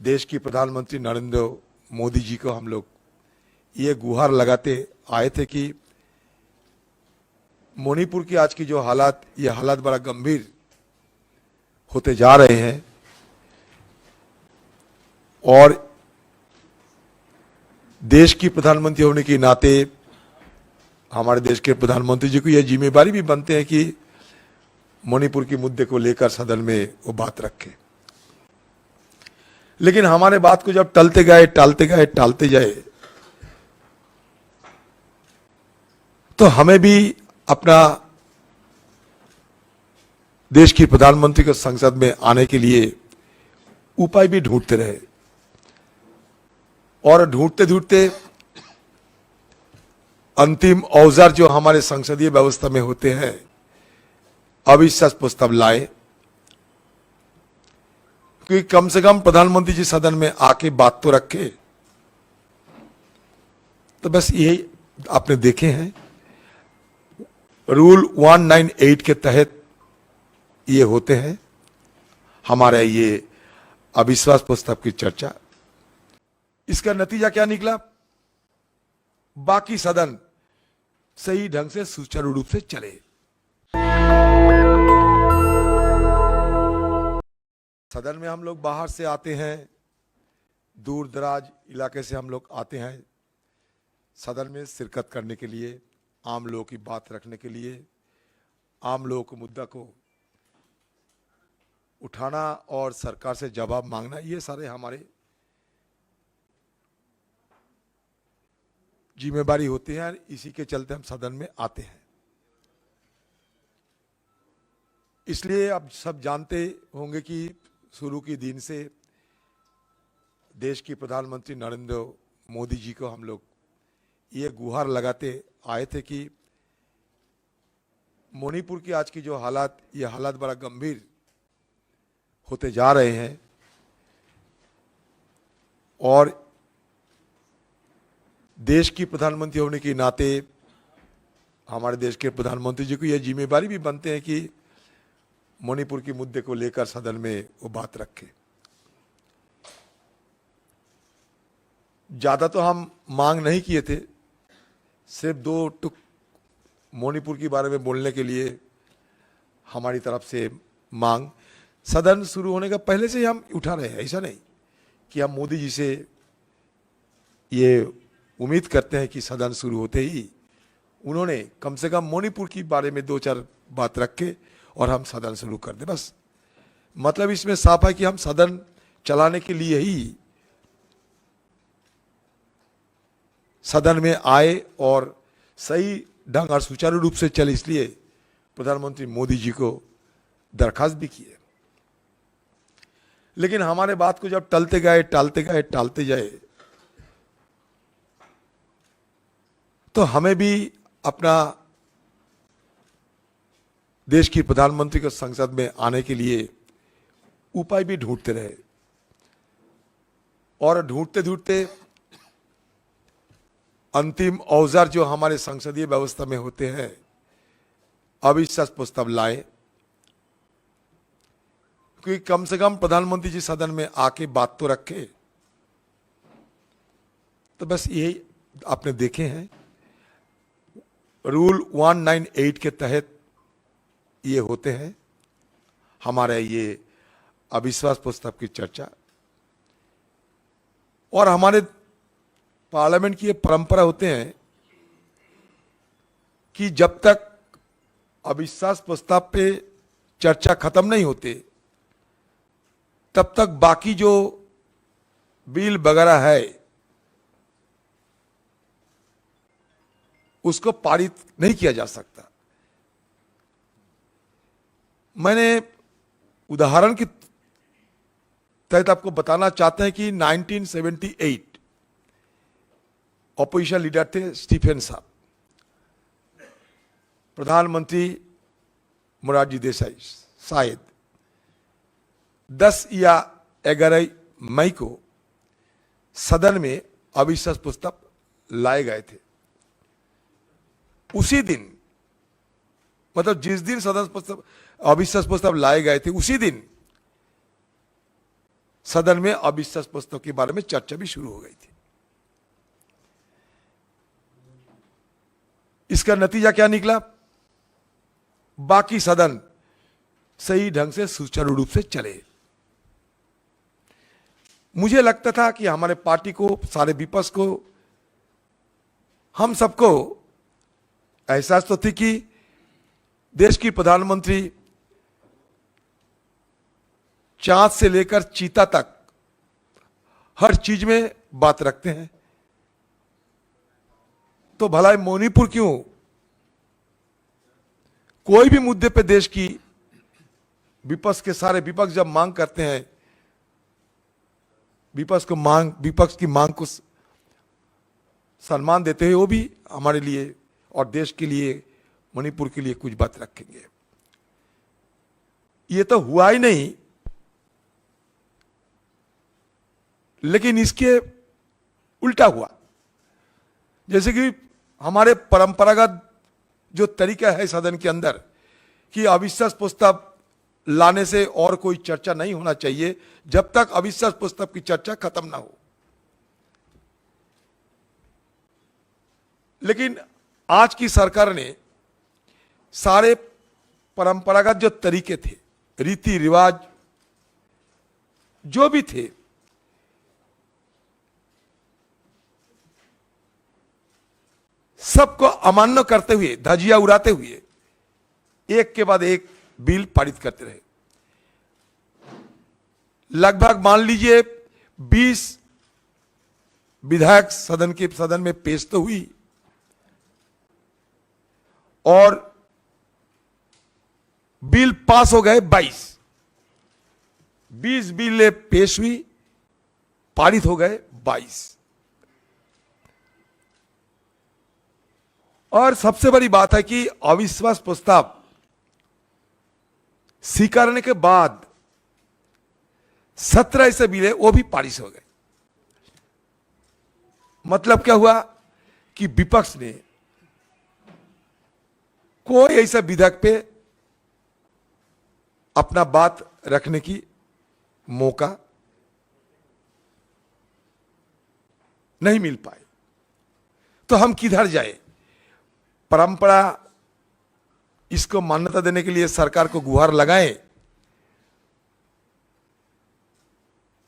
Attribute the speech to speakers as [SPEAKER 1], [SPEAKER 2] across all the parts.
[SPEAKER 1] देश की प्रधानमंत्री नरेंद्र मोदी जी को हम लोग ये गुहार लगाते आए थे कि मणिपुर की आज की जो हालात, ये हालात बड़ा गंभीर होते जा रहे हैं और देश की प्रधानमंत्री होने के नाते हमारे देश के प्रधानमंत्री जी को यह जिम्मेदारी भी बनते हैं कि मणिपुर के मुद्दे को लेकर सदन में वो बात रखें। लेकिन हमारे बात को जब टालते गए तो हमें भी अपना देश की प्रधानमंत्री को संसद में आने के लिए उपाय भी ढूंढते रहे और ढूंढते अंतिम औजार जो हमारे संसदीय व्यवस्था में होते हैं, अविश्वास प्रस्ताव लाए। क्योंकि कम से कम प्रधानमंत्री जी सदन में आके बात तो रखे। तो बस यही आपने देखे हैं, रूल 198 के तहत ये होते हैं हमारे ये अविश्वास प्रस्ताव की चर्चा। इसका नतीजा क्या निकला? बाकी सदन सही ढंग से सुचारू रूप से चले। सदन में हम लोग बाहर से आते हैं, दूर दराज इलाके से हम लोग आते हैं सदन में शिरकत करने के लिए, आम लोगों की बात रखने के लिए, आम लोगों को मुद्दा को उठाना और सरकार से जवाब मांगना, ये सारे हमारे जिम्मेदारी होती है। इसी के चलते हम सदन में आते हैं। इसलिए अब सब जानते होंगे कि शुरू के दिन से देश की प्रधानमंत्री नरेंद्र मोदी जी को हम लोग ये गुहार लगाते आए थे कि मणिपुर की आज की जो हालात, ये हालात बड़ा गंभीर होते जा रहे हैं और देश की प्रधानमंत्री होने के नाते हमारे देश के प्रधानमंत्री जी को यह जिम्मेदारी भी बनते हैं कि मणिपुर के मुद्दे को लेकर सदन में वो बात रखें। ज्यादा तो हम मांग नहीं किए थे, सिर्फ 2 टुक मणिपुर के बारे में बोलने के लिए हमारी तरफ से मांग सदन शुरू होने का पहले से ही हम उठा रहे हैं। ऐसा नहीं कि हम मोदी जी से ये उम्मीद करते हैं कि सदन शुरू होते ही उन्होंने कम से कम मणिपुर के बारे में 2-4 बात रखे और हम सदन शुरू कर दें। बस मतलब इसमें साफ है कि हम सदन चलाने के लिए ही सदन में आए और सही ढंग और सुचारू रूप से चले, इसलिए प्रधानमंत्री मोदी जी को दरखास्त भी किए। लेकिन हमारे बात को जब टालते गए तो हमें भी अपना देश की प्रधानमंत्री को संसद में आने के लिए उपाय भी ढूंढते रहे और ढूंढते अंतिम औजार जो हमारे संसदीय व्यवस्था में होते हैं, अविश्वास प्रस्ताव लाए। क्योंकि कम से कम प्रधानमंत्री जी सदन में आके बात तो रखे। तो बस यही आपने देखे हैं, रूल 198 के तहत ये होते हैं हमारे ये अविश्वास प्रस्ताव की चर्चा। और हमारे पार्लियामेंट की ये परंपरा होते हैं कि जब तक अविश्वास प्रस्ताव पे चर्चा खत्म नहीं होते तब तक बाकी जो बिल वगैरह है उसको पारित नहीं किया जा सकता। मैंने उदाहरण के तहत आपको बताना चाहते हैं कि 1978 ऑपोजिशन लीडर थे स्टीफन साहब, प्रधानमंत्री मोरारजी देसाई शायद 10 या 11 मई को सदन में अविश्वास प्रस्ताव लाए गए थे। उसी दिन, मतलब जिस दिन सदन प्रस्ताव अविश्वास प्रस्ताव लाए गए थे, उसी दिन सदन में अविश्वास प्रस्ताव के बारे में चर्चा भी शुरू हो गई थी। इसका नतीजा क्या निकला? बाकी सदन सही ढंग से सुचारू रूप से चले। मुझे लगता था कि हमारे पार्टी को, सारे विपक्ष को, हम सबको एहसास तो थी कि देश की प्रधानमंत्री चांद से लेकर चीता तक हर चीज में बात रखते हैं, तो भला मणिपुर क्यों? कोई भी मुद्दे पे देश की विपक्ष के सारे विपक्ष जब मांग करते हैं, विपक्ष की मांग को सम्मान देते हुए वो भी हमारे लिए और देश के लिए, मणिपुर के लिए कुछ बात रखेंगे। ये तो हुआ ही नहीं, लेकिन इसके उल्टा हुआ। जैसे कि हमारे परंपरागत जो तरीका है सदन के अंदर कि अविश्वास प्रस्ताव लाने से और कोई चर्चा नहीं होना चाहिए जब तक अविश्वास प्रस्ताव की चर्चा खत्म ना हो। लेकिन आज की सरकार ने सारे परंपरागत जो तरीके थे, रीति रिवाज जो भी थे, सबको अमान्य करते हुए, धजिया उड़ाते हुए एक के बाद एक बिल पारित करते रहे। लगभग मान लीजिए 20 विधायक सदन में पेश तो हुई और बिल पास हो गए 22। 20 बिल पेश हुई, पारित हो गए 22। और सबसे बड़ी बात है कि अविश्वास प्रस्ताव स्वीकारने के बाद 17 ऐसे बिल है वो भी पारित हो गए। मतलब क्या हुआ कि विपक्ष ने कोई ऐसा विधेयक पे अपना बात रखने की मौका नहीं मिल पाए। तो हम किधर जाए? परंपरा इसको मान्यता देने के लिए सरकार को गुहार लगाएं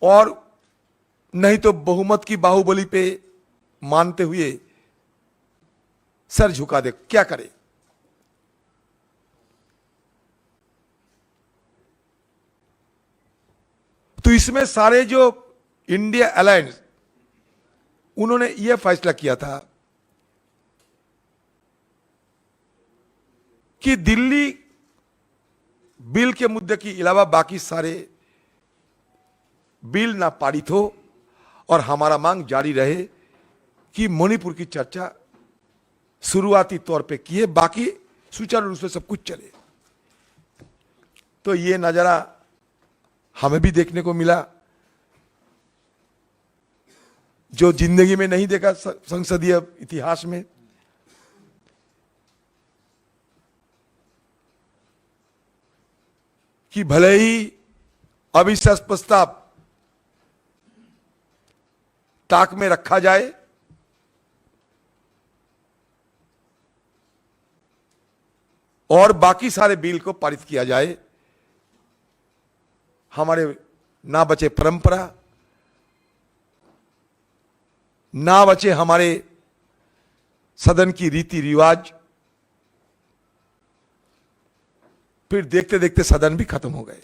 [SPEAKER 1] और नहीं तो बहुमत की बाहुबली पे मानते हुए सर झुका दे। क्या करें? तो इसमें सारे जो इंडिया अलायंस, उन्होंने यह फैसला किया था कि दिल्ली बिल के मुद्दे के अलावा बाकी सारे बिल ना पारित हो और हमारा मांग जारी रहे कि मणिपुर की चर्चा शुरुआती तौर पे किए, बाकी सुचारू रूप से सब कुछ चले। तो ये नजारा हमें भी देखने को मिला जो जिंदगी में नहीं देखा संसदीय इतिहास में। कि भले ही अविश्वास प्रस्ताव ताक में रखा जाए, और बाकी सारे बिल को पारित किया जाए, हमारे ना बचे परंपरा, ना बचे हमारे सदन की रीति रिवाज। फिर देखते देखते सदन भी खत्म हो गए।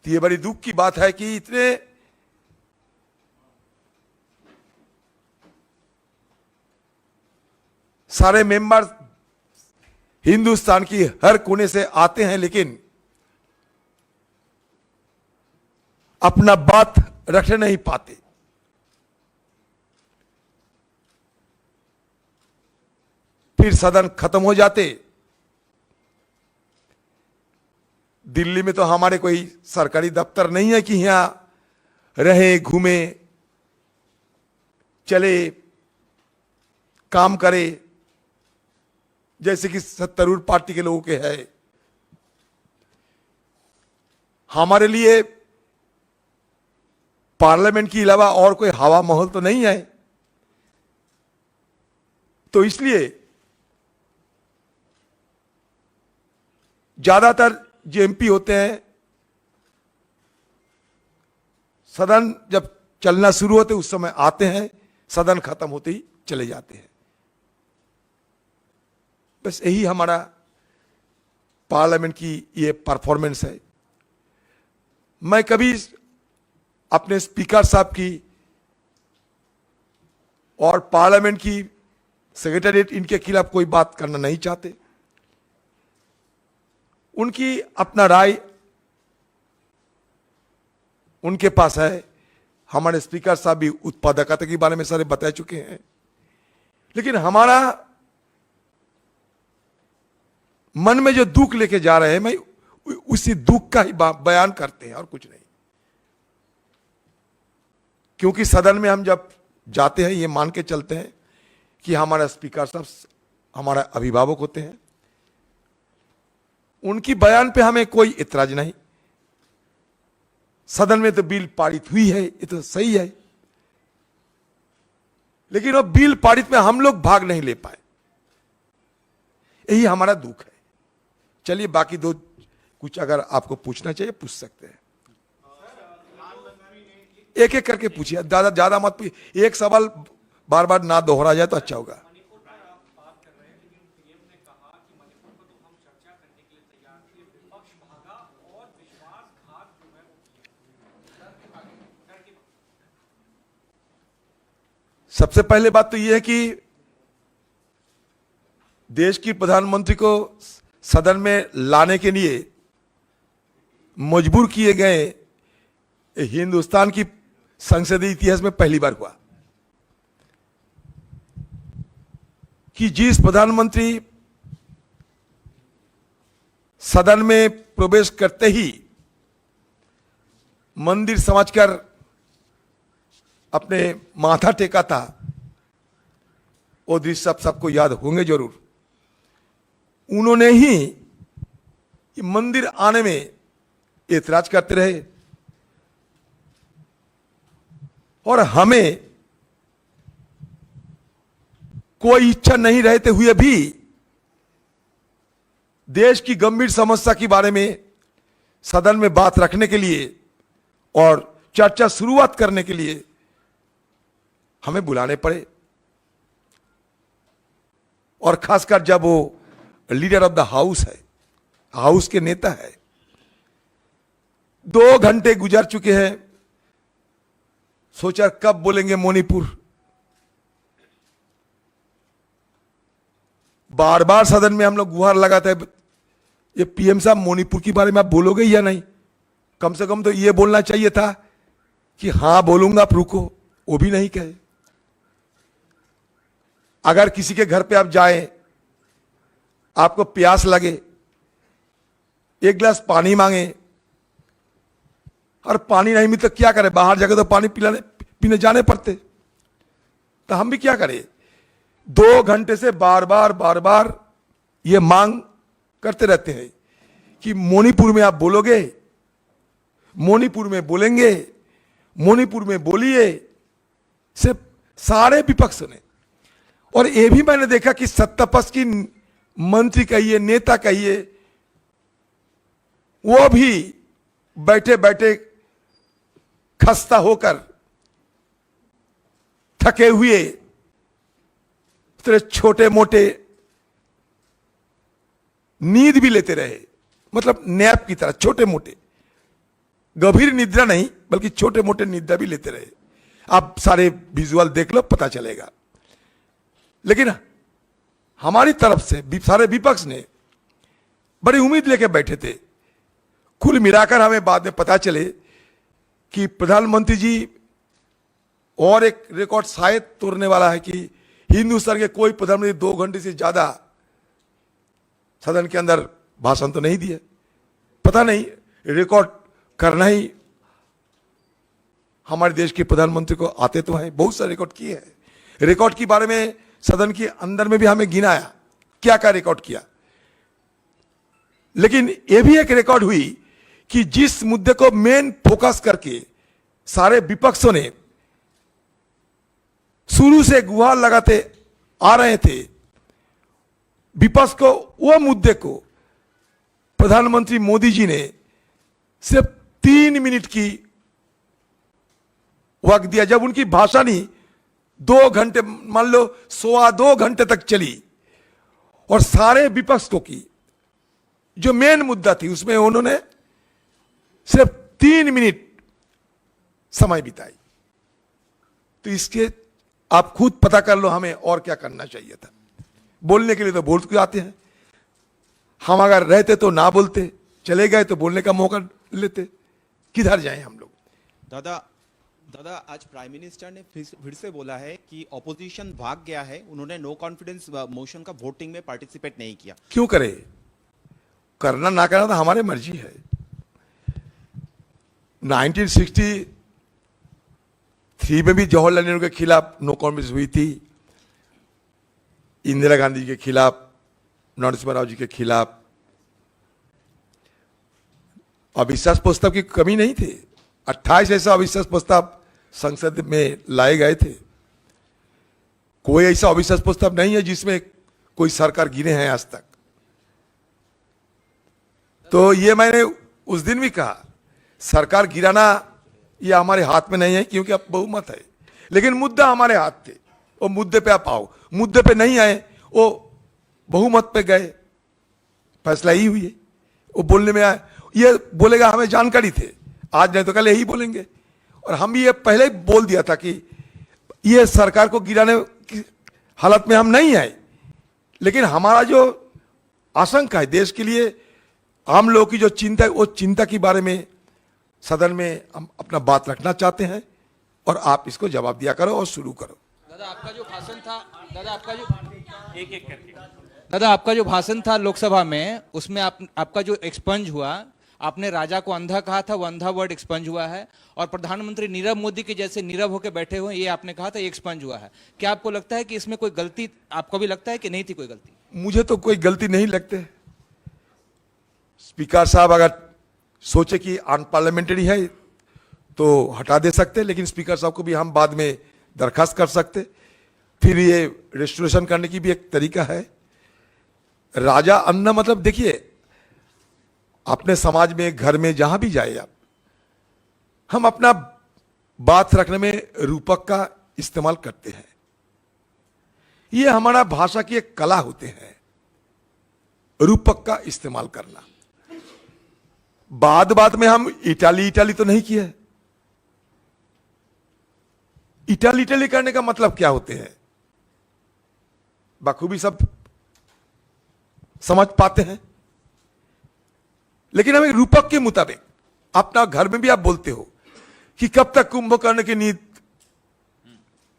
[SPEAKER 1] तो ये बड़ी दुख की बात है कि इतने सारे मेंबर हिंदुस्तान की हर कोने से आते हैं, लेकिन अपना बात रख नहीं पाते। फिर सदन खत्म हो जाते। दिल्ली में तो हमारे कोई सरकारी दफ्तर नहीं है कि यहां रहे, घूमे, चले, काम करे, जैसे कि सत्तारूढ़ पार्टी के लोगों के है। हमारे लिए पार्लियामेंट के अलावा और कोई हवा महल तो नहीं है। तो इसलिए ज्यादातर जो एमपी होते हैं, सदन जब चलना शुरू होते उस समय आते हैं, सदन खत्म होते ही चले जाते हैं। बस यही हमारा पार्लियामेंट की ये परफॉर्मेंस है। मैं कभी अपने स्पीकर साहब की और पार्लियामेंट की सेक्रेटेरिएट इनके खिलाफ कोई बात करना नहीं चाहते। उनकी अपना राय उनके पास है। हमारे स्पीकर साहब भी उत्पादकता के बारे में सारे बता चुके हैं। लेकिन हमारा मन में जो दुख लेके जा रहे हैं, मैं उसी दुख का ही बयान करते हैं और कुछ नहीं। क्योंकि सदन में हम जब जाते हैं ये मान के चलते हैं कि हमारा स्पीकर साहब हमारा अभिभावक होते हैं, उनकी बयान पे हमें कोई इतराज नहीं। सदन में तो बिल पारित हुई है, ये तो सही है, लेकिन वो बिल पारित में हम लोग भाग नहीं ले पाए, यही हमारा दुख है। चलिए बाकी दो कुछ अगर आपको पूछना चाहिए पूछ सकते हैं, एक एक करके पूछिए, ज्यादा मत पूछिए। एक सवाल बार बार ना दोहरा जाए तो अच्छा होगा। सबसे पहले बात तो यह है कि देश की प्रधानमंत्री को सदन में लाने के लिए मजबूर किए गए हिंदुस्तान की संसदीय इतिहास में पहली बार हुआ कि जिस प्रधानमंत्री सदन में प्रवेश करते ही मंदिर समझकर अपने माथा टेका था, वो दृश्य सबको याद होंगे जरूर। उन्होंने ही मंदिर आने में एतराज करते रहे और हमें कोई इच्छा नहीं रहते हुए भी देश की गंभीर समस्या के बारे में सदन में बात रखने के लिए और चर्चा शुरुआत करने के लिए हमें बुलाने पड़े। और खासकर जब वो लीडर ऑफ द हाउस है, हाउस के नेता है। 2 घंटे गुजर चुके हैं, सोचा कब बोलेंगे मणिपुर। बार बार सदन में हम लोग गुहार लगाते हैं, ये पीएम साहब मणिपुर के बारे में आप बोलोगे या नहीं? कम से कम तो ये बोलना चाहिए था कि हां बोलूंगा, आप रुको। वो भी नहीं कहे। अगर किसी के घर पे आप जाएं, आपको प्यास लगे, एक गिलास पानी मांगे और पानी नहीं मिले तो क्या करें? बाहर जाकर तो पानी पीने जाने पड़ते। तो हम भी क्या करें? 2 घंटे से बार बार ये मांग करते रहते हैं कि मणिपुर में आप बोलोगे, मणिपुर में बोलेंगे, मणिपुर में बोलिए। सिर्फ सारे विपक्ष ने, और ये भी मैंने देखा कि सत्तापक्ष की मंत्री कहिए, नेता कहिए, वो भी बैठे बैठे खस्ता होकर, थके हुए, छोटे मोटे नींद भी लेते रहे। मतलब नैप की तरह, छोटे मोटे, गंभीर निद्रा नहीं बल्कि छोटे मोटे निद्रा भी लेते रहे। आप सारे विजुअल देख लो, पता चलेगा। लेकिन हमारी तरफ से सारे विपक्ष ने बड़ी उम्मीद लेके बैठे थे। कुल मिलाकर हमें बाद में पता चले कि प्रधानमंत्री जी और एक रिकॉर्ड शायद तोड़ने वाला है कि हिंदुस्तान के कोई प्रधानमंत्री 2 घंटे से ज्यादा सदन के अंदर भाषण तो नहीं दिए। पता नहीं, रिकॉर्ड करना ही हमारे देश के प्रधानमंत्री को आते तो हैं, बहुत सारे रिकॉर्ड किए हैं। रिकॉर्ड के बारे में सदन के अंदर में भी हमें गिनाया क्या क्या रिकॉर्ड किया। लेकिन यह भी एक रिकॉर्ड हुई कि जिस मुद्दे को मेन फोकस करके सारे विपक्षों ने शुरू से गुहार लगाते आ रहे थे, विपक्ष को वो मुद्दे को प्रधानमंत्री मोदी जी ने सिर्फ 3 मिनट की वक्त दिया, जब उनकी भाषण ही 2 घंटे, मान लो 2.25 घंटे तक चली, और सारे विपक्ष को की जो मेन मुद्दा थी उसमें उन्होंने सिर्फ 3 मिनट समय बिताई। तो इसके आप खुद पता कर लो हमें और क्या करना चाहिए था। बोलने के लिए तो बोल के आते हैं, हम अगर रहते तो ना बोलते, चले गए तो बोलने का मौका लेते, किधर जाएं हम लोग।
[SPEAKER 2] दादा आज प्राइम मिनिस्टर ने फिर से बोला है कि ऑपोजिशन भाग गया है, उन्होंने नो कॉन्फिडेंस मोशन का वोटिंग में पार्टिसिपेट नहीं किया।
[SPEAKER 1] क्यों करे, करना ना करना तो हमारी मर्जी है। 1963 में भी जवाहरलाल नेहरू के खिलाफ नो कॉन्फिडेंस हुई थी, इंदिरा गांधी के खिलाफ, नरसिम्हा राव जी के खिलाफ। अविश्वास प्रस्ताव की कमी नहीं थी, 28 ऐसा अविश्वास प्रस्ताव संसद में लाए गए थे। कोई ऐसा अविश्वास प्रस्ताव नहीं है जिसमें कोई सरकार गिरे हैं आज तक। तो ये मैंने उस दिन भी कहा, सरकार गिराना ये हमारे हाथ में नहीं है क्योंकि अब बहुमत है, लेकिन मुद्दा हमारे हाथ थे, वो मुद्दे पे आप आओ। मुद्दे पे नहीं आए, वो बहुमत पे गए, फैसला ही हुई है। वो बोलने में आए, ये बोलेगा हमें जानकारी थे, आज नहीं तो कल यही बोलेंगे। और हम ये पहले ही बोल दिया था कि ये सरकार को गिराने की हालत में हम नहीं आए, लेकिन हमारा जो आशंका है देश के लिए, आम लोगों की जो चिंता है, वो चिंता के बारे में सदन में हम अपना बात रखना चाहते हैं, और आप इसको जवाब दिया करो और शुरू करो।
[SPEAKER 3] दादा आपका जो भाषण था, दादा आपका जो भाषण था लोकसभा में, उसमें आपका जो एक्सपंज हुआ, आपने राजा को अंधा कहा था, वो अंधा वर्ड एक्सपंज हुआ है, और प्रधानमंत्री नीरव मोदी के जैसे नीरव होकर बैठे हुए ये आपने कहा था, ये एक्सपंज हुआ है। क्या आपको लगता है कि इसमें कोई गलती, आपको भी लगता है कि नहीं थी कोई गलती?
[SPEAKER 1] मुझे तो कोई गलती नहीं लगते। स्पीकर साहब अगर सोचे कि अनपार्लियामेंट्री है तो हटा दे सकते, लेकिन स्पीकर साहब को भी हम बाद में दरखास्त कर सकते, फिर ये रेस्टोरेशन करने की भी एक तरीका है। राजा अन्ना मतलब देखिए, अपने समाज में, घर में, जहां भी जाए आप, हम अपना बात रखने में रूपक का इस्तेमाल करते हैं। ये हमारा भाषा की एक कला होते हैं, रूपक का इस्तेमाल करना। बात में हम इटाली तो नहीं किए। इटाली करने का मतलब क्या होते हैं बखूबी सब समझ पाते हैं, लेकिन हमें रूपक के मुताबिक, अपना घर में भी आप बोलते हो कि कब तक कुंभकर्ण की नींद,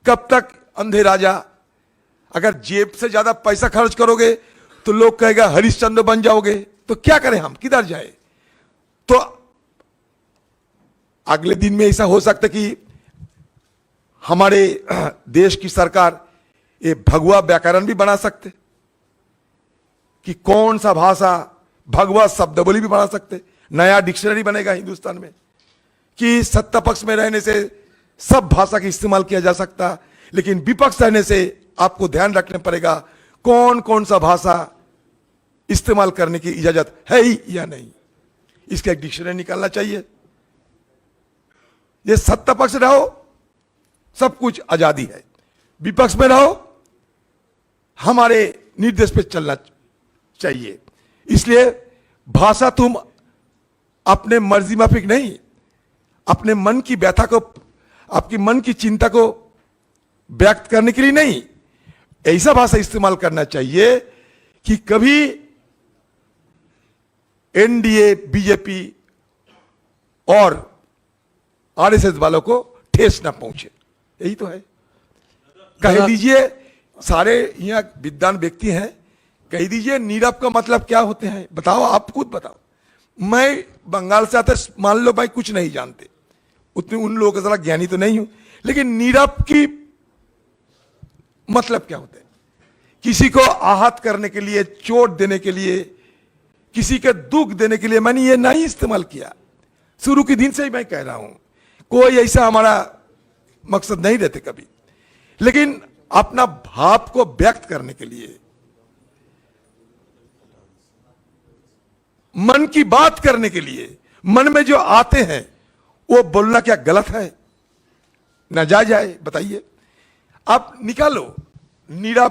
[SPEAKER 1] कब तक अंधे राजा। अगर जेब से ज्यादा पैसा खर्च करोगे तो लोग कहेगा हरिश्चंद्र बन जाओगे, तो क्या करें हम, किधर जाए। तो अगले दिन में ऐसा हो सकता कि हमारे देश की सरकार ये भगवा व्याकरण भी बना सकते, कि कौन सा भाषा, भगवा शब्दावली भी बना सकते, नया डिक्शनरी बनेगा हिंदुस्तान में, कि सत्ता पक्ष में रहने से सब भाषा का इस्तेमाल किया जा सकता, लेकिन विपक्ष रहने से आपको ध्यान रखना पड़ेगा कौन कौन सा भाषा इस्तेमाल करने की इजाजत है ही या नहीं। इसका एक डिक्शनरी निकालना चाहिए। ये सत्ता पक्ष रहो, सब कुछ आजादी है, विपक्ष में रहो, हमारे निर्देश पे चलना चाहिए। इसलिए भाषा तुम अपने मर्जी माफिक नहीं, अपने मन की व्यथा को, आपकी मन की चिंता को व्यक्त करने के लिए नहीं, ऐसा भाषा इस्तेमाल करना चाहिए कि कभी एनडीए, बीजेपी और आरएसएस वालों को ठेस ना पहुंचे। यही तो है। कह दीजिए, सारे यहां विद्वान व्यक्ति हैं, कह दीजिए नीरव का मतलब क्या होते हैं, बताओ, आप खुद बताओ। मैं बंगाल से आता, मान लो भाई कुछ नहीं जानते, उतने उन लोगों का जरा ज्ञानी तो नहीं हूं, लेकिन नीरव की मतलब क्या होता है? किसी को आहत करने के लिए, चोट देने के लिए, किसी के दुख देने के लिए मैंने ये नहीं इस्तेमाल किया। शुरू के दिन से ही मैं कह रहा हूं, कोई ऐसा हमारा मकसद नहीं रहते कभी, लेकिन अपना भाव को व्यक्त करने के लिए, मन की बात करने के लिए, मन में जो आते हैं वो बोलना क्या गलत है, नाजायज है? बताइए। आप निकालो, नीरव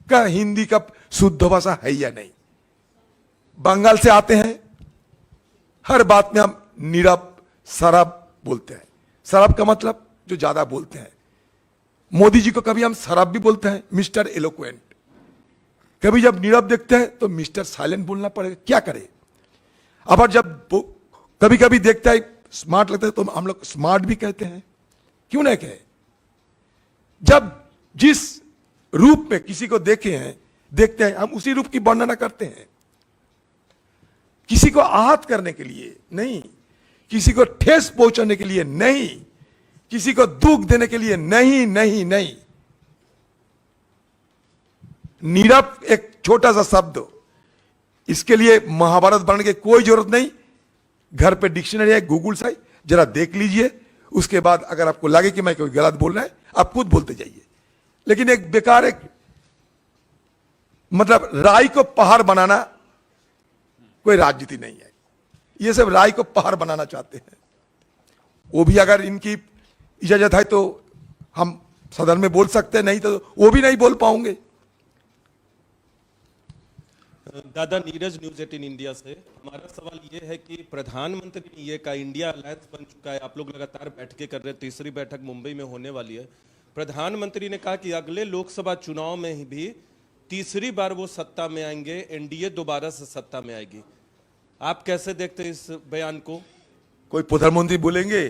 [SPEAKER 1] का हिंदी का शुद्ध भाषा है या नहीं? बंगाल से आते हैं, हर बात में हम नीरव शराब बोलते हैं। शराब का मतलब जो ज्यादा बोलते हैं। मोदी जी को कभी हम शराब भी बोलते हैं, मिस्टर एलोक्वेंट। कभी जब नीरव देखते हैं तो मिस्टर साइलेंट बोलना पड़ेगा, क्या करे? अब जब कभी कभी देखता है स्मार्ट लगता है तो हम लोग स्मार्ट भी कहते हैं, क्यों नहीं कहे? जब जिस रूप में किसी को देखते हैं हम उसी रूप की वर्णना करते हैं। किसी को आहत करने के लिए नहीं, किसी को ठेस पहुंचाने के लिए नहीं, किसी को दुख देने के लिए नहीं, नहीं, नहीं। नीरव एक छोटा सा शब्द, इसके लिए महाभारत बनने की कोई जरूरत नहीं। घर पे डिक्शनरी है, गूगल से जरा देख लीजिए, उसके बाद अगर आपको लगे कि मैं कोई गलत बोल रहा है आप खुद बोलते जाइए। लेकिन एक बेकार, एक मतलब राय को पहाड़ बनाना कोई राजनीति नहीं है। ये सब राय को पहाड़ बनाना चाहते हैं। वो भी अगर इनकी इजाजत है तो हम सदन में बोल सकते हैं, नहीं तो वो भी नहीं बोल पाओगे।
[SPEAKER 4] दादा, नीरज, न्यूज 18 इंडिया से हमारा सवाल ये है कि प्रधानमंत्री ने ये कहा, इंडिया अलायंस बन चुका है, आप लोग लगातार बैठकें कर रहे हैं, तीसरी बैठक मुंबई में होने वाली है। प्रधानमंत्री ने कहा कि अगले लोकसभा चुनाव में भी तीसरी बार वो सत्ता में आएंगे, एनडीए दोबारा से सत्ता में आएगी। आप कैसे देखते हैं इस बयान को?
[SPEAKER 1] कोई प्रधानमंत्री बोलेंगे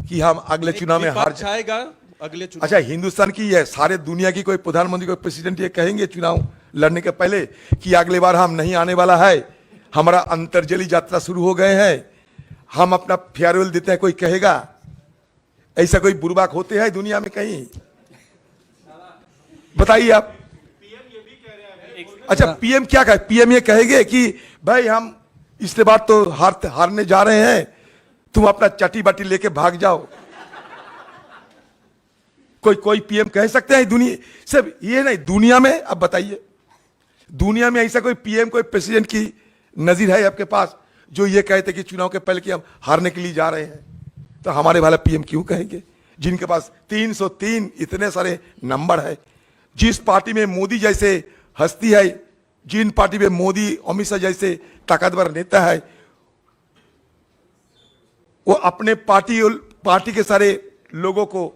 [SPEAKER 1] कि हम अगले चुनाव में हार
[SPEAKER 4] जाएगा अगले चुनाव?
[SPEAKER 1] अच्छा, हिंदुस्तान की है, सारे दुनिया की कोई प्रधानमंत्री, कोई प्रेसिडेंट ये कहेंगे चुनाव लड़ने के पहले कि अगले बार हम नहीं आने वाला है, हमारा अंतर्जली यात्रा शुरू हो गए हैं, हम अपना फेयरवेल देते हैं? कोई कहेगा? ऐसा कोई बुरबाक होते हैं दुनिया में कहीं? बताइए आप। अच्छा, पीएम क्या कहे? पीएम ये कहेंगे कि भाई हम इसके बाद तो हारने जा रहे हैं, तुम अपना चटी बाटी लेके भाग जाओ? कोई पीएम कह सकते हैं दुनिया? सब ये नहीं, दुनिया में अब बताइए, दुनिया में ऐसा कोई पीएम, कोई प्रेसिडेंट की नजीर है आपके पास जो ये कहते कि चुनाव के पहले कि हम हारने के लिए जा रहे हैं? तो हमारे वाला पीएम क्यों कहेंगे, जिनके पास 303 इतने सारे नंबर है। जिस पार्टी में मोदी जैसे हस्ती है, जिन पार्टी में मोदी अमित शाह जैसे ताकतवर नेता है, वो अपने पार्टी के सारे लोगों को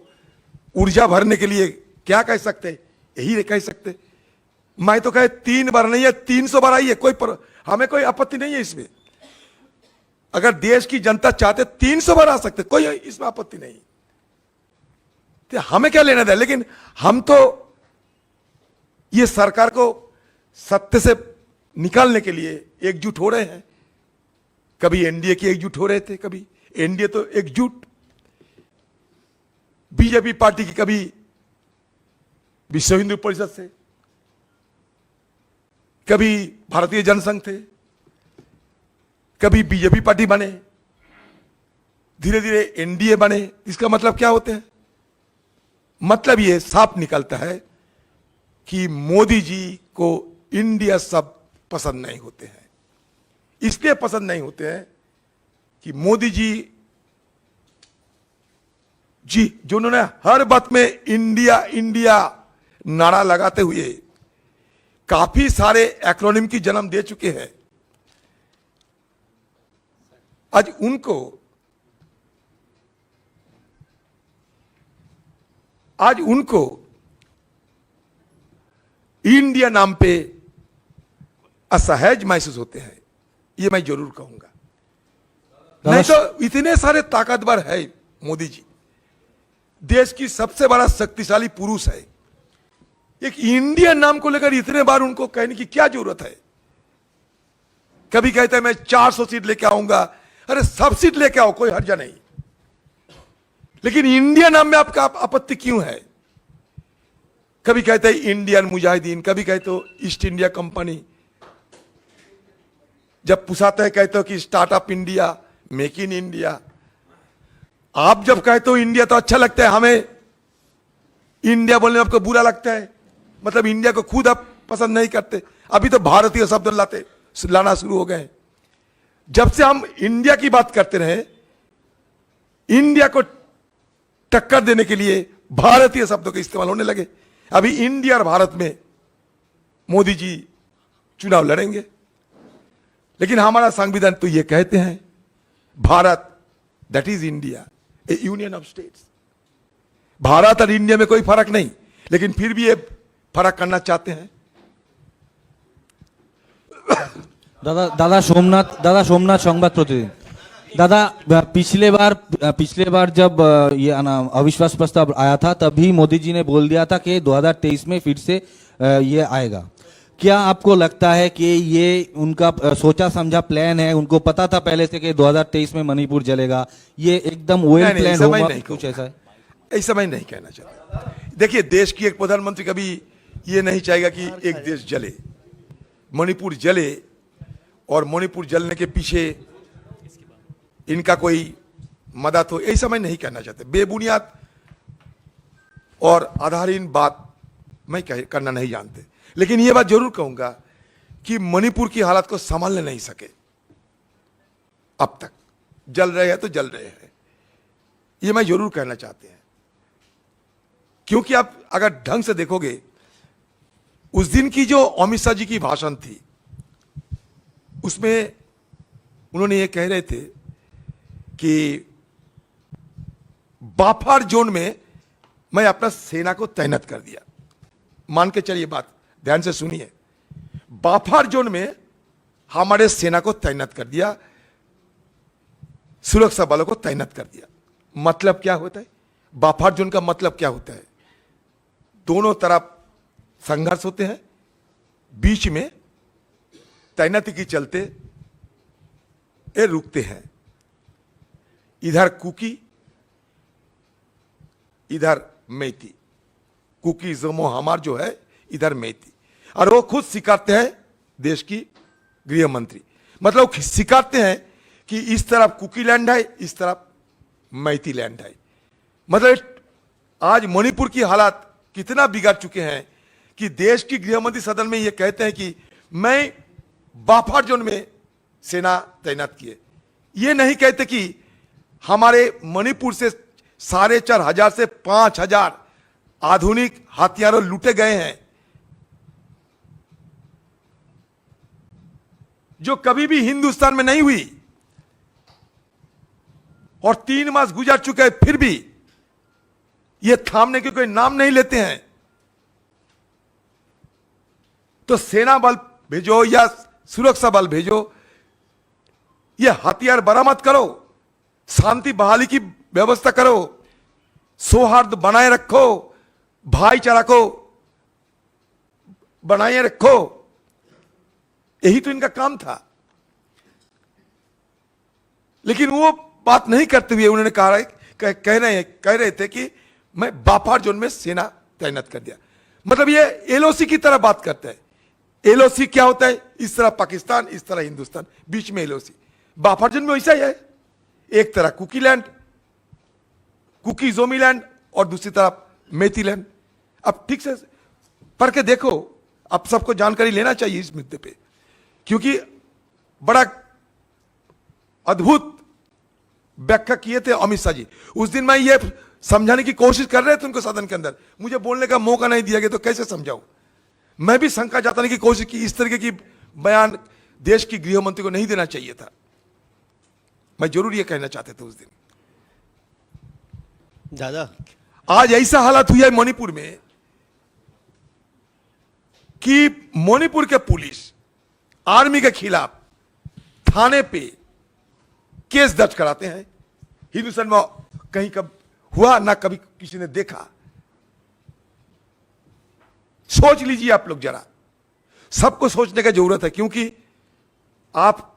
[SPEAKER 1] ऊर्जा भरने के लिए क्या कह सकते? यही कह सकते। मैं तो कहे 3 बार नहीं है, 300 बार आई है, हमें कोई आपत्ति नहीं है इसमें। अगर देश की जनता चाहते 300 बार आ सकते, कोई इसमें आपत्ति नहीं, तो हमें क्या लेना था। लेकिन हम तो ये सरकार को सत्य से निकालने के लिए एकजुट हो रहे हैं। कभी एनडीए की एकजुट हो रहे थे, कभी एनडीए तो एकजुट बीजेपी पार्टी की, कभी विश्व हिंदू परिषद से, कभी भारतीय जनसंघ थे, कभी बीजेपी पार्टी बने, धीरे धीरे एनडीए बने। इसका मतलब क्या होते हैं? मतलब ये साफ निकलता है कि मोदी जी को इंडिया सब पसंद नहीं होते हैं। इसलिए पसंद नहीं होते हैं कि मोदी जी जो उन्होंने हर बात में इंडिया इंडिया नारा लगाते हुए काफी सारे एक्रोनिम की जन्म दे चुके हैं। आज उनको इंडिया नाम पे असहज महसूस होते हैं, ये मैं जरूर कहूंगा। नहीं तो इतने सारे ताकतवर है मोदी जी, देश की सबसे बड़ा शक्तिशाली पुरुष है, एक इंडियन नाम को लेकर इतने बार उनको कहने की क्या जरूरत है? कभी कहते हैं मैं 400 सीट लेके आऊंगा, अरे सब सीट लेके आओ, कोई हर्जा नहीं, लेकिन इंडिया नाम में आपका आपत्ति क्यों है? कभी कहते हैं इंडियन मुजाहिदीन, कभी कहते हो ईस्ट इंडिया कंपनी। जब पुसाते हैं कहते हो कि startup India, make in India. आप जब कहते हो इंडिया तो अच्छा लगता है, हमें इंडिया बोलने में आपको बुरा लगता है, मतलब इंडिया को खुद आप पसंद नहीं करते। अभी तो भारतीय शब्द लाना शुरू हो गए। जब से हम इंडिया की बात करते रहे, इंडिया को टक्कर देने के लिए भारतीय शब्दों का इस्तेमाल होने लगे। अभी इंडिया और भारत में मोदी जी चुनाव लड़ेंगे, लेकिन हमारा संविधान तो ये कहते हैं Bharat that is India, A union of states. Bharat और इंडिया में कोई फर्क नहीं, लेकिन फिर भी ये फर्क करना चाहते हैं।
[SPEAKER 5] दादा सोमनाथ संबाद प्रतिदिन। दादा पिछले बार जब ये अविश्वास प्रस्ताव आया था तभी मोदी जी ने बोल दिया था कि 2023 में फिर से ये आएगा। क्या आपको लगता है कि ये उनका सोचा समझा प्लान है, उनको पता था पहले से कि 2023 में मणिपुर जलेगा, ये एकदम वेल प्लान होगा, कुछ ऐसा है?
[SPEAKER 1] ऐसा मैं नहीं कहना चाहता। देखिए, देश की एक प्रधानमंत्री कभी ये नहीं चाहेगा कि एक देश जले, मणिपुर जले, और मणिपुर जलने के पीछे इनका कोई मदद हो, ऐसा मैं नहीं कहना चाहता। बेबुनियाद और आधारहीन बात मैं करना नहीं जानते, लेकिन यह बात जरूर कहूंगा कि मणिपुर की हालत को संभालने नहीं सके अब तक। जल रहे हैं तो जल रहे हैं, यह मैं जरूर कहना चाहते हैं। क्योंकि आप अगर ढंग से देखोगे, उस दिन की जो अमित शाह जी की भाषण थी, उसमें उन्होंने ये कह रहे थे कि बाफर जोन में मैं अपना सेना को तैनात कर दिया। मान के चलिए, बात ध्यान से सुनिए, बाफर जोन में हमारे सेना को तैनात कर दिया, सुरक्षा बलों को तैनात कर दिया। मतलब क्या होता है? बाफर जोन का मतलब क्या होता है? दोनों तरफ संघर्ष होते हैं, बीच में तैनाती के चलते ये रुकते हैं। इधर कुकी, इधर मैती। कुकी जमो हमार जो है, इधर मैती, और वो खुद स्वीकारते हैं, देश की गृह मंत्री, मतलब स्वीकारते हैं कि इस तरफ कुकी लैंड है, इस तरफ मैती लैंड है। मतलब आज मणिपुर की हालात कितना बिगड़ चुके हैं कि देश की गृह मंत्री सदन में ये कहते हैं कि मैं बाफर जोन में सेना तैनात किए। ये नहीं कहते कि हमारे मणिपुर से 4,500 से 5,000 आधुनिक हथियारों लूटे गए हैं, जो कभी भी हिंदुस्तान में नहीं हुई, और 3 मास गुजर चुके हैं, फिर भी ये थामने के कोई नाम नहीं लेते हैं। तो सेना बल भेजो या सुरक्षा बल भेजो, ये हथियार बरामद करो, शांति बहाली की व्यवस्था करो, सौहार्द बनाए रखो, भाईचारा को बनाए रखो। यही तो इनका काम था। लेकिन वो बात नहीं करते हुए उन्होंने कह रहे थे कि मैं बाफर जोन में सेना तैनात कर दिया। मतलब ये एलओसी की तरह बात करते हैं। एलओसी क्या होता है? इस तरह पाकिस्तान, इस तरह हिंदुस्तान, बीच में एलओसी। बाफर जोन में वैसा ही है, एक तरह कुकी लैंड, कुकी जोमी लैंड, और दूसरी तरफ मैती लैंड। अब ठीक से पढ़ के देखो, अब सबको जानकारी लेना चाहिए इस मुद्दे पे, क्योंकि बड़ा अद्भुत व्याख्या किए थे अमित शाह जी। उस दिन मैं ये समझाने की कोशिश कर रहे थे उनको सदन के अंदर, मुझे बोलने का मौका नहीं दिया गया, तो कैसे समझाऊं? मैं भी शंका जताने की कोशिश की, इस तरीके की बयान देश की गृह मंत्री को नहीं देना चाहिए था। मैं जरूर ये कहना चाहते थे उस दिन।
[SPEAKER 6] दादा,
[SPEAKER 1] आज ऐसा हालत हुआ है मणिपुर में कि मणिपुर के पुलिस आर्मी के खिलाफ थाने पे केस दर्ज कराते हैं। हिंदुस्तान में कहीं कब हुआ ना, कभी किसी ने देखा। सोच लीजिए आप लोग जरा, सबको सोचने की जरूरत है, क्योंकि आप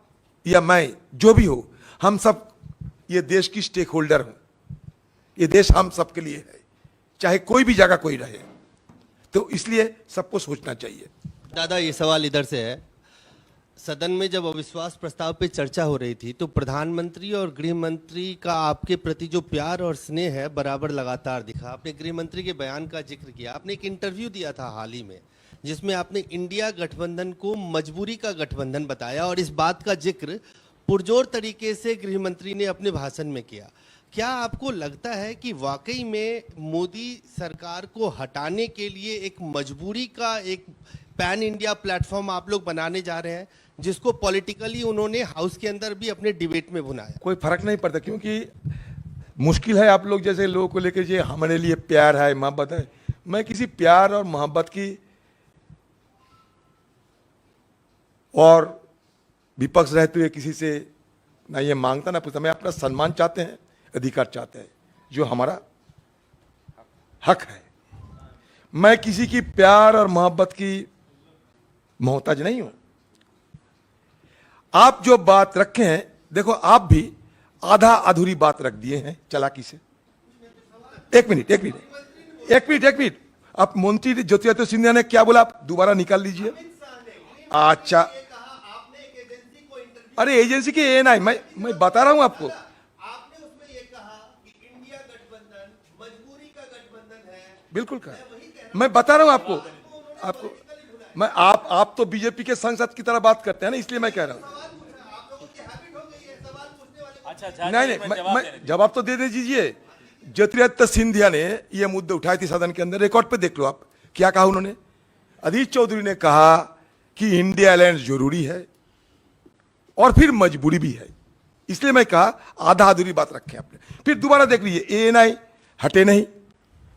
[SPEAKER 1] या मैं जो भी हो, हम सब ये देश की स्टेक होल्डर हूं। ये देश हम सबके लिए है, चाहे कोई भी जगह कोई रहे, तो इसलिए सबको सोचना चाहिए।
[SPEAKER 6] दादा ये सवाल इधर से है। सदन में जब अविश्वास प्रस्ताव पे चर्चा हो रही थी तो प्रधानमंत्री और गृह मंत्री का आपके प्रति जो प्यार और स्नेह है बराबर लगातार दिखा। आपने गृह मंत्री के बयान का जिक्र किया, आपने एक इंटरव्यू दिया था हाल ही में जिसमें आपने इंडिया गठबंधन को मजबूरी का गठबंधन बताया और इस बात का जिक्र पुरजोर तरीके से गृह मंत्री ने अपने भाषण में किया। क्या आपको लगता है कि वाकई में मोदी सरकार को हटाने के लिए एक मजबूरी का एक पैन इंडिया प्लेटफॉर्म आप लोग बनाने जा रहे हैं, जिसको पॉलिटिकली उन्होंने हाउस के अंदर भी अपने डिबेट में भुनाया?
[SPEAKER 1] कोई फर्क नहीं पड़ता, क्योंकि मुश्किल है आप लोग जैसे लोगों को लेकर जे हमारे लिए प्यार है मोहब्बत है। मैं किसी प्यार और मोहब्बत की और विपक्ष रहते हुए किसी से ना ये मांगता ना पूछता। मैं अपना सम्मान चाहते हैं, अधिकार चाहते हैं, जो हमारा हक है। मैं किसी की प्यार और मोहब्बत की मोहताज नहीं हूं। आप जो बात रखे हैं, देखो आप भी आधा अधूरी बात रख दिए हैं चालाकी से। एक मिनट, आप मंत्री ज्योतिरादित्य सिंधिया ने क्या बोला, आप दोबारा निकाल लीजिए। अच्छा, अरे एजेंसी के एएनआई, मैं बता रहा हूं आपको।
[SPEAKER 6] आपने उसमें ये कहा कि इंडिया गठबंधन मजबूरी का गठबंधन है।
[SPEAKER 1] बिल्कुल कहा, मैं बता रहा हूं आपको। मैं आप तो बीजेपी के सांसद की तरह बात करते हैं ना, इसलिए मैं कह रहा हूं। नहीं, मैं जवाब तो दे दीजिए। ज्योतिरादित्य सिंधिया ने ये मुद्दे उठाए थे सदन के अंदर, रिकॉर्ड पे देख लो आप क्या कहा उन्होंने। अधीर चौधरी ने कहा कि इंडिया अलायंस जरूरी है और फिर मजबूरी भी है, इसलिए मैं कहा आधा अधूरी बात रखें आपने। फिर दोबारा देख लीजिए, एएनआई हटे नहीं।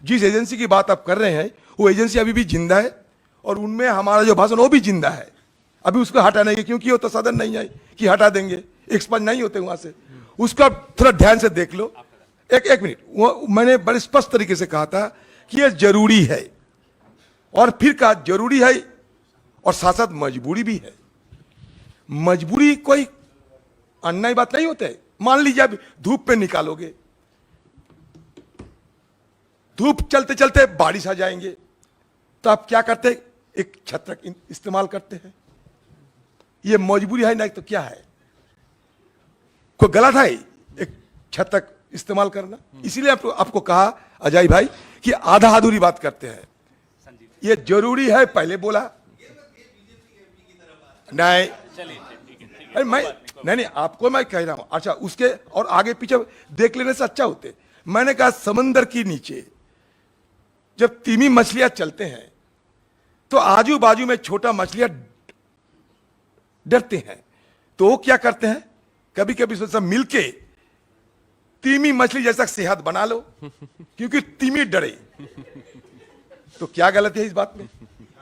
[SPEAKER 1] जिस एजेंसी की बात आप कर रहे हैं वो एजेंसी अभी भी जिंदा है और उनमें हमारा जो भाषण वो भी जिंदा है। अभी उसको हटाने की, क्योंकि वो तो सदन नहीं है कि हटा देंगे, एक्सपंज नहीं होते वहां से। उसका थोड़ा ध्यान से देख लो। एक मिनट, वो मैंने बड़े स्पष्ट तरीके से कहा था कि ये जरूरी है और फिर कहा जरूरी है और साथ साथ मजबूरी भी है। मजबूरी कोई अन्याय बात नहीं होता है। मान लीजिए आप धूप पे निकालोगे, धूप चलते चलते बारिश आ जाएंगे, तो आप क्या करते हैं, एक छत्रक इस्तेमाल करते हैं। ये मजबूरी है, नहीं तो क्या है, कोई गलत है एक छत्रक इस्तेमाल करना। इसीलिए आपको कहा अजय भाई कि आधा अधूरी बात करते हैं। ये जरूरी है पहले बोला नहीं। अरे मैं नहीं, आपको मैं कह रहा हूं। अच्छा, उसके और आगे पीछे देख लेने से अच्छा होते। मैंने कहा समंदर के नीचे जब तीमी मछलियां चलते हैं तो आजू बाजू में छोटा मछलियां डरते हैं, तो वो क्या करते हैं, कभी कभी सब मिलके तीमी मछली जैसा सेहत बना लो, क्योंकि तीमी डरे। तो क्या गलत है इस बात में?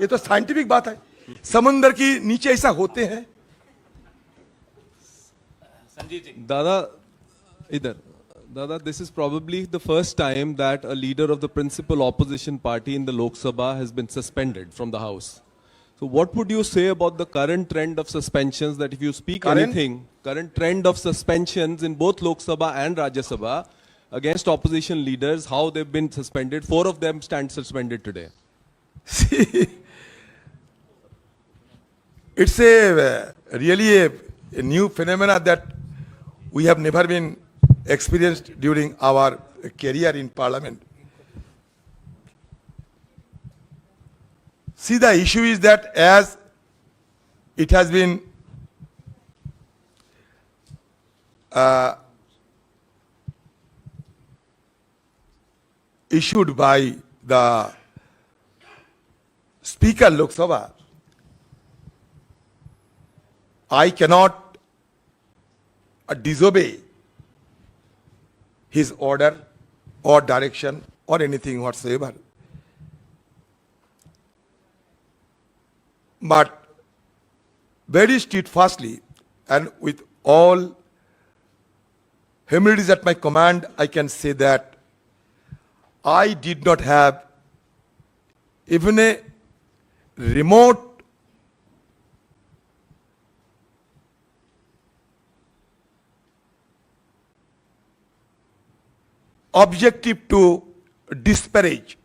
[SPEAKER 1] ये तो साइंटिफिक बात है। समंदर की नीचे ऐसा होते हैं।
[SPEAKER 7] Dada, this is probably the first time that a leader of the principal opposition party in the Lok Sabha has been suspended from the House. So what would you say about the current trend of suspensions, that if you speak current trend of suspensions in both Lok Sabha and Rajya Sabha against opposition leaders, how they've been suspended? 4 of them stand suspended today.
[SPEAKER 1] See, it's really a new phenomena that we have never been experienced during our career in parliament. See, the issue is that as it has been issued by the Speaker Lok Sabha, I cannot disobey his order or direction or anything whatsoever. But very steadfastly and with all humilities at my command, I can say that I did not have even a remote objective to disparage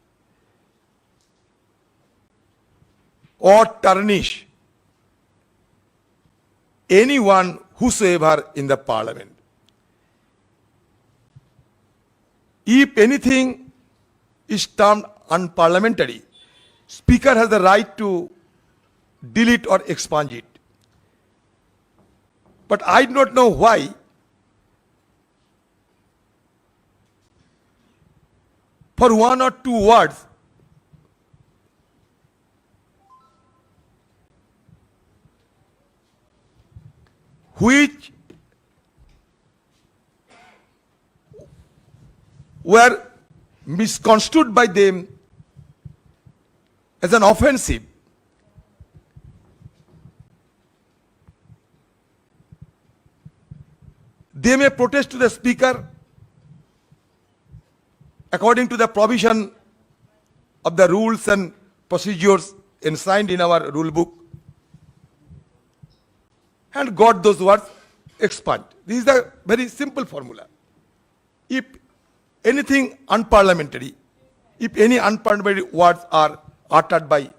[SPEAKER 1] or tarnish anyone whosoever in the parliament. If anything is termed unparliamentary, Speaker has the right to delete or expunge it. But I do not know why for one or two words which were misconstrued by them as an offensive, they may protest to the Speaker according to the provision of the rules and procedures enshrined in our rule book, and got those words expunged. This is the very simple formula. If anything unparliamentary, if any unparliamentary words are uttered by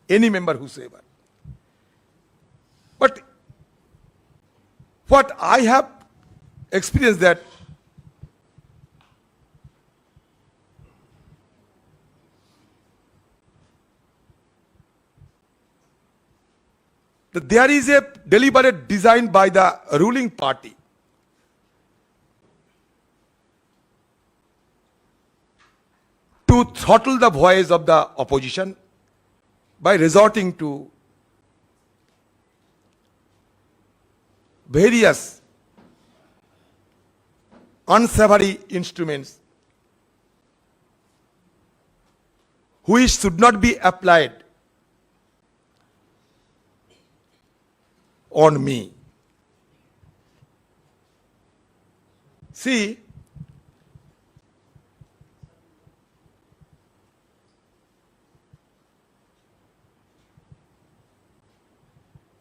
[SPEAKER 1] any member whosoever. But what I have experienced that there is a deliberate design by the ruling party to throttle the voice of the opposition by resorting to various unsavory instruments which should not be applied on me. See,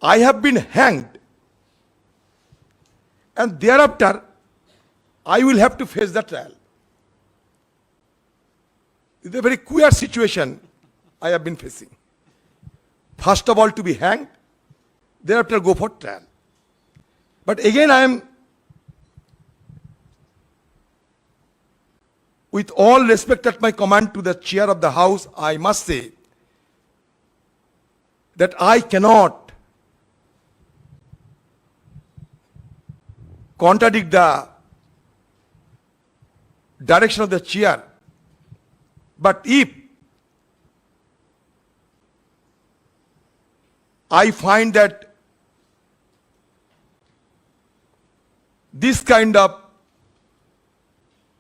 [SPEAKER 1] I have been hanged, and thereafter I will have to face the trial. It's a very queer situation I have been facing. First of all, to be hanged, thereafter go for trial. But again, I am, with all respect at my command to the chair of the house, I must say that I cannot contradict the direction of the chair. But if I find that this kind of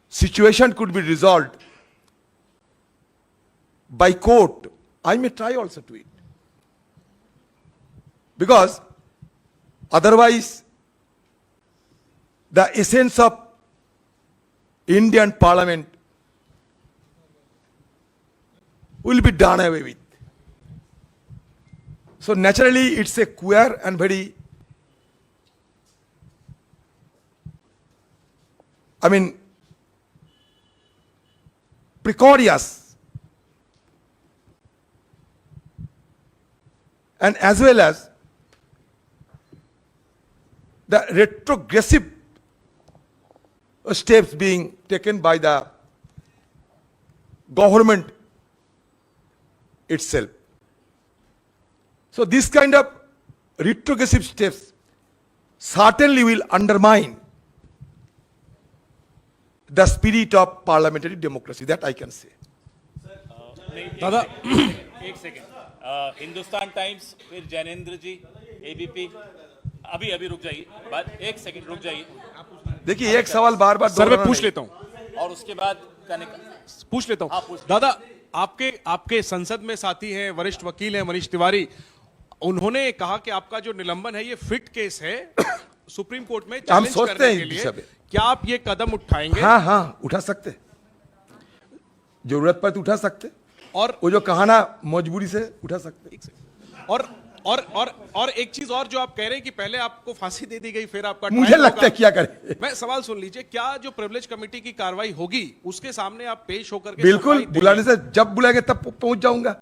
[SPEAKER 1] situation could be resolved by court, I may try also to it. Because otherwise, the essence of Indian Parliament will be done away with. So naturally, it's a queer and very, precarious and as well as the retrogressive steps being taken by the government itself. So this kind of retrogressive steps certainly will undermine the spirit of parliamentary democracy, that I can say.
[SPEAKER 8] दादा एक second, Hindustan times, फिर जैनेंद्र जी, ABP, अभी अभी रुक जाइए, बात एक second रुक जाइए।
[SPEAKER 1] देखिए, एक सवाल बार बार
[SPEAKER 9] सर मैं पूछ लेता हूं
[SPEAKER 8] और उसके बाद
[SPEAKER 9] पूछ लेता हूं। दादा, आपके संसद में साथी हैं, वरिष्ठ वकील हैं मनीष तिवारी, उन्होंने कहा कि आपका जो निलंबन है ये फिट केस है सुप्रीम कोर्ट में
[SPEAKER 1] हम
[SPEAKER 9] चैलेंज
[SPEAKER 1] सोचते
[SPEAKER 9] करने
[SPEAKER 1] हैं
[SPEAKER 9] के
[SPEAKER 1] इस
[SPEAKER 9] लिए।
[SPEAKER 1] विषय पे।
[SPEAKER 9] क्या आप ये कदम उठाएंगे?
[SPEAKER 1] हाँ, उठा सकते, जरूरत पर तो उठा सकते,
[SPEAKER 9] और
[SPEAKER 1] वो जो कहाना मजबूरी से उठा सकते।
[SPEAKER 9] और एक चीज और जो आप कह रहे हैं कि पहले आपको फांसी दे दी गई, फिर आपका
[SPEAKER 1] मुझे
[SPEAKER 9] ट्रायल
[SPEAKER 1] लगता है
[SPEAKER 9] होगा।
[SPEAKER 1] क्या करें।
[SPEAKER 9] मैं सवाल सुन लीजिए, क्या जो प्रिविलेज कमेटी की कार्रवाई होगी उसके सामने आप पेश होकर के
[SPEAKER 1] बिल्कुल,
[SPEAKER 9] सफाई देंगे?
[SPEAKER 1] बुलाने से जब बुलाएंगे तब पहुंच जाऊंगा।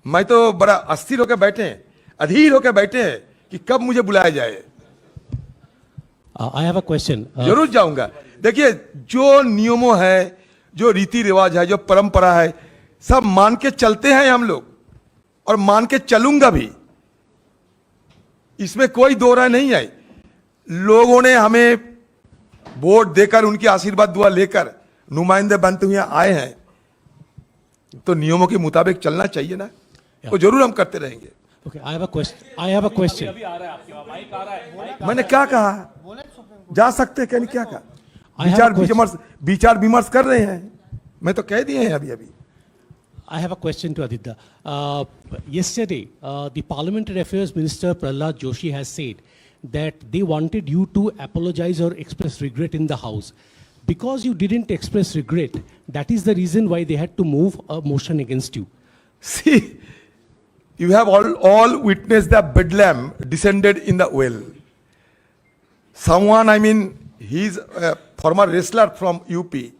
[SPEAKER 1] मैं तो बड़ा अस्थिर होकर बैठे हैं, अधीर होकर बैठे हैं कि कब मुझे बुलाया जाए।
[SPEAKER 10] I have a question.
[SPEAKER 1] जरूर जाऊंगा। देखिए, जो नियमों है, जो रीति रिवाज है, जो परंपरा है, सब मान के चलते हैं हम लोग, और मान के चलूंगा भी। इसमें कोई दो राय नहीं है। लोगों ने हमें वोट देकर, उनकी आशीर्वाद दुआ लेकर नुमाइंदे बनते हुए आए हैं, तो नियमों के मुताबिक चलना चाहिए ना। वो जरूर हम करते रहेंगे।
[SPEAKER 10] Okay, I have a question. I have a question.
[SPEAKER 1] मैंने क्या कहा? जा सकते हैं, क्या कहा?
[SPEAKER 10] I have a question.
[SPEAKER 1] विचार विमर्श कर रहे हैं। मैं तो कह दिए हैं अभी अभी।
[SPEAKER 10] I have a question to Aditya. Yesterday, the Parliamentary Affairs Minister Prahlad Joshi has said that they wanted you to apologize or express regret in the House. Because you didn't express regret, that is the reason why they had to move a motion against you.
[SPEAKER 1] See, you have all witnessed the bedlam descended in the well. Someone, he's a former wrestler from UP.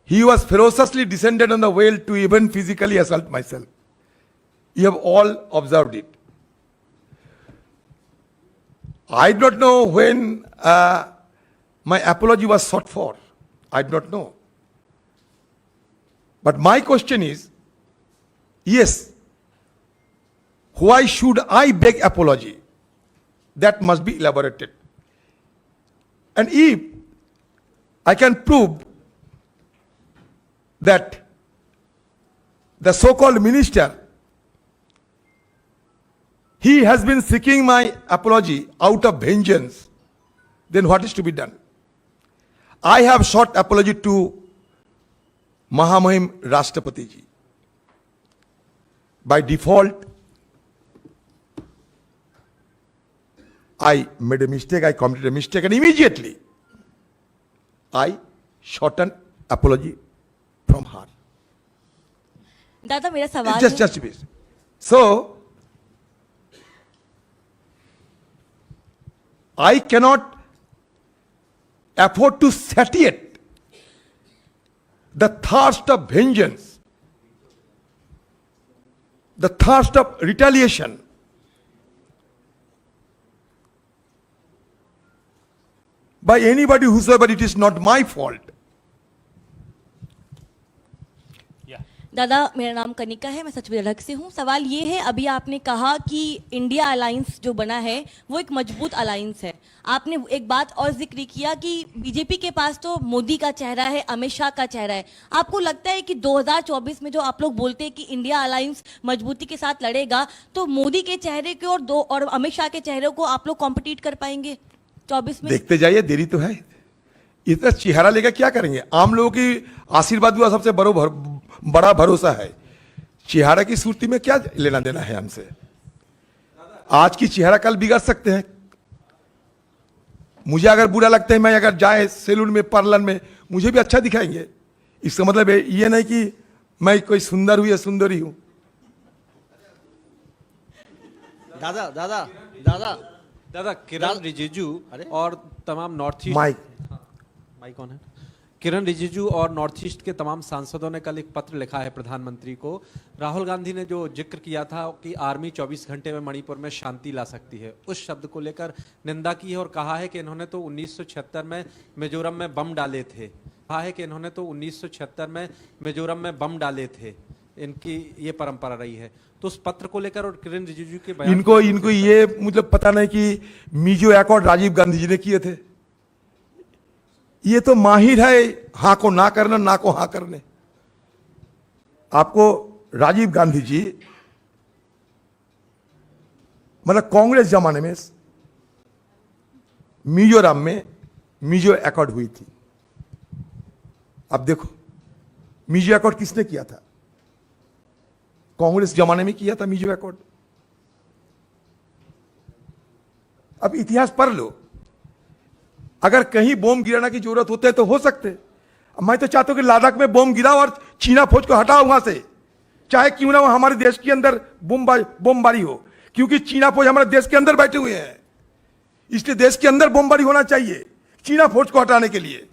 [SPEAKER 1] He was ferociously descended on the well to even physically assault myself. You have all observed it. I do not know when my apology was sought for. I do not know. But my question is, yes, why should I beg apology? That must be elaborated. And if I can prove that the so-called minister, he has been seeking my apology out of vengeance, then what is to be done? I have sought apology to Mahamahim Rashtrapati ji. By default, I made a mistake, I committed a mistake, and immediately I sought an apology from her.
[SPEAKER 11] दादा मेरा सवाल
[SPEAKER 1] Just a bit. So, I cannot afford to satiate the thirst of vengeance, the thirst of retaliation. By anybody whosoever, it is not my fault.
[SPEAKER 11] दादा मेरा नाम कनिका है, मैं सचवेलक से हूँ। सवाल ये है, अभी आपने कहा कि इंडिया अलायंस जो बना है वो एक मजबूत अलायंस है। आपने एक बात और जिक्र किया कि बीजेपी के पास तो मोदी का चेहरा है, अमित शाह का चेहरा है। आपको लगता है कि 2024 में जो आप लोग बोलते हैं कि इंडिया अलायंस मजबूती के साथ लड़ेगा, तो मोदी के चेहरे के और अमित शाह के चेहरे को आप लोग कॉम्पिटिट कर पाएंगे 24 में?
[SPEAKER 1] देखते जाइए, देरी तो है। इतना चेहरा लेकर क्या करेंगे? आम लोगों की आशीर्वाद हुआ सबसे बड़ा भरोसा है। चेहरा की सूरती में क्या लेना देना है हमसे? आज की चेहरा कल बिगड़ सकते हैं। मुझे अगर बुरा लगता है, मैं अगर जाए सैलून में, पार्लर में, मुझे भी अच्छा दिखाएंगे। इसका मतलब ये नहीं कि मैं कोई सुंदर हूं या सुंदरी हूं।
[SPEAKER 6] दादा दादा दादा
[SPEAKER 12] दादा किरण रिजिजू और तमाम नॉर्थ ईस्ट माइक ऑन है। किरण रिजिजू और नॉर्थ ईस्ट के तमाम सांसदों ने कल एक पत्र लिखा है प्रधानमंत्री को। राहुल गांधी ने जो जिक्र किया था कि आर्मी 24 घंटे में मणिपुर में शांति ला सकती है, उस शब्द को लेकर निंदा की है और कहा है कि इन्होंने तो 1976 में मिजोरम में बम डाले थे। इनकी ये परंपरा रही है। तो उस पत्र को लेकर और किरण रिजिजू के बयान
[SPEAKER 1] इनको ये मतलब पता नहीं कि मिजो अकॉर्ड राजीव गांधी जी ने किए थे। ये तो माहिर है हाँ को ना करना, ना को हाँ करने। आपको राजीव गांधी जी मतलब कांग्रेस जमाने में मिजोरम में मिजो अकॉर्ड हुई थी। अब देखो, मिजो अकॉर्ड किसने किया था? कांग्रेस जमाने में किया था मिजो अकॉर्ड। अब इतिहास पढ़ लो। अगर कहीं बम गिराना की जरूरत होती है तो हो सकते। मैं तो चाहता हूं कि लद्दाख में बम गिराओ और चीना फौज को हटाओ वहां से, चाहे क्यों ना वो हमारे देश के अंदर बमबारी हो, क्योंकि चीना फौज हमारे देश के अंदर बैठे हुए हैं। इसलिए देश के अंदर बमबारी होना चाहिए चीना फौज को हटाने के लिए।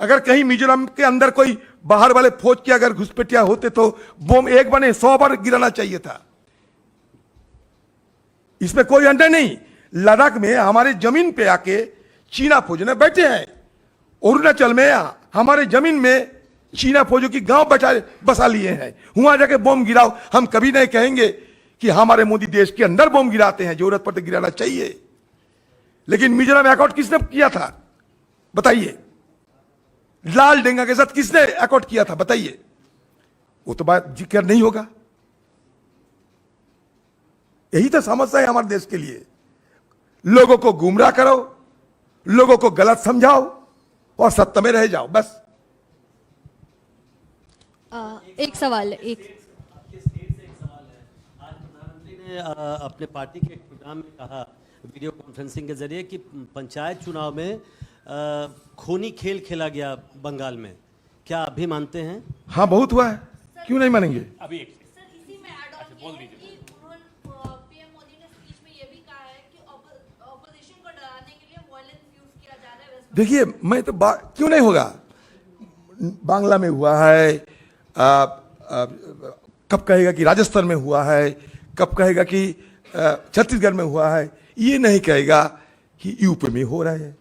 [SPEAKER 1] अगर कहीं मिजोरम के अंदर कोई बाहर वाले फौज के अगर घुसपैठिया होते तो बम एक बने 100 बार गिराना चाहिए था। इसमें कोई अंडर नहीं। लद्दाख में हमारे जमीन पे आके चीना फौज ने बैठे हैं। अरुणाचल में हमारे जमीन में चीना फौजों की गांव बसा लिए हैं। वहां जाके बम गिराओ। हम कभी नहीं कहेंगे कि हमारे मोदी देश के अंदर बम गिराते हैं, जरूरत पड़ते गिराना चाहिए। लेकिन मिजोरम में अकॉर्ड किसने किया था बताइए? लाल डेंगा के साथ किसने अकॉर्ड किया था बताइए? वो तो बात जिक्र नहीं होगा। यही तो समस्या है हमारे देश के लिए। लोगों को गुमराह करो, लोगों को गलत समझाओ और सत्ता में रह जाओ, बस।
[SPEAKER 11] एक सवाल है, एक
[SPEAKER 13] आज प्रधानमंत्री ने अपने पार्टी के एक प्रोग्राम में कहा वीडियो कॉन्फ्रेंसिंग के जरिए कि पंचायत चुनाव में खूनी खेल खेला गया बंगाल में। क्या आप भी मानते हैं?
[SPEAKER 1] हाँ, बहुत हुआ है, क्यों नहीं मानेंगे?
[SPEAKER 8] अभी एक
[SPEAKER 11] बोल दीजिए। पीएम मोदी ने स्पीच में ये भी कहा है कि ऑपोजिशन को डराने के लिए वायलेंस यूज किया जा रहा है।
[SPEAKER 1] देखिए, मैं तो क्यों नहीं होगा? बांग्ला में हुआ है, कब कहेगा कि राजस्थान में हुआ है, कब कहेगा कि छत्तीसगढ़ में हुआ है, ये नहीं कहेगा कि यूपी में हो रहा है।